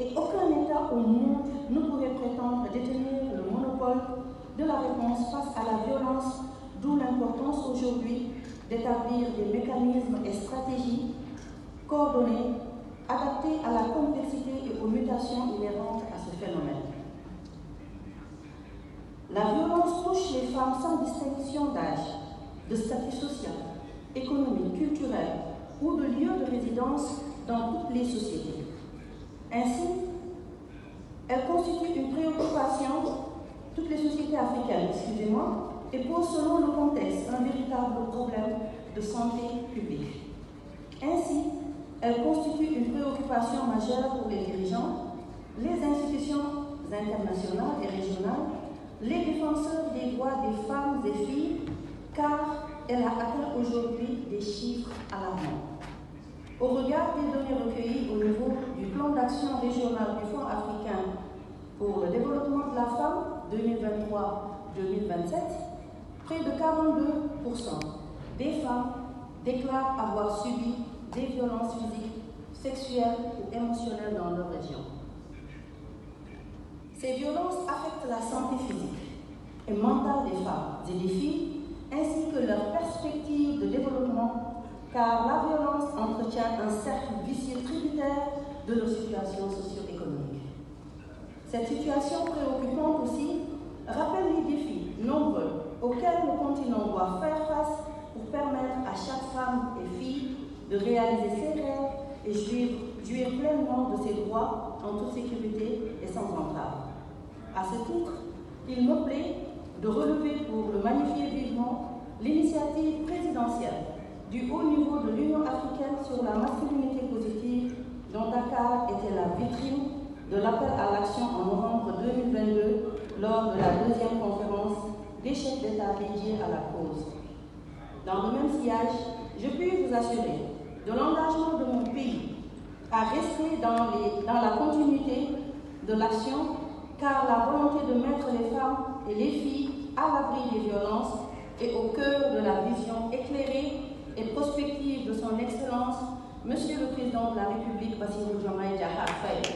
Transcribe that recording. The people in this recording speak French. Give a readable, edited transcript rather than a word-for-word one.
et aucun État au monde ne pourrait prétendre détenir le monopole de la réponse face à la violence, d'où l'importance aujourd'hui d'établir des mécanismes et stratégies coordonnés, adaptés à la complexité et aux mutations inhérentes à ce phénomène. La violence touche les femmes sans distinction d'âge, de statut social, économique, culturel ou de lieu de résidence dans toutes les sociétés. Ainsi, elle constitue une préoccupation, toutes les sociétés africaines, et pose selon le contexte un véritable problème de santé publique. Ainsi, elle constitue une préoccupation majeure pour les dirigeants, les institutions internationales et régionales, les défenseurs des droits des femmes et filles, car elle a atteint aujourd'hui des chiffres alarmants. Au regard des données recueillies au niveau du plan d'action régional du Fonds africain pour le développement de la femme 2023-2027, près de 42% des femmes déclarent avoir subi des violences physiques, sexuelles ou émotionnelles dans leur région. Ces violences affectent la santé physique et mentale des femmes et des filles, ainsi que leurs perspectives de développement, car la violence entretient un cercle vicieux tributaire de leur situation socio-économique. Cette situation préoccupante aussi rappelle les défis nombreux auxquels le continent doit faire face pour permettre à chaque femme et fille de réaliser ses rêves et jouir pleinement de ses droits en toute sécurité et sans entrave. À ce titre, il me plaît de relever pour le magnifier vivement l'initiative présidentielle du haut niveau de l'Union africaine sur la masculinité positive, dont Dakar était la vitrine de l'appel à l'action en novembre 2022 lors de la deuxième conférence des chefs d'État dédiés à la cause. Dans le même sillage, je puis vous assurer de l'engagement de mon pays à rester dans la continuité de l'action, car la volonté de mettre les femmes et les filles à l'abri des violences est au cœur de la vision éclairée et prospective de son Excellence, Monsieur le Président de la République, Bassirou Diomaye Diakhar Faye.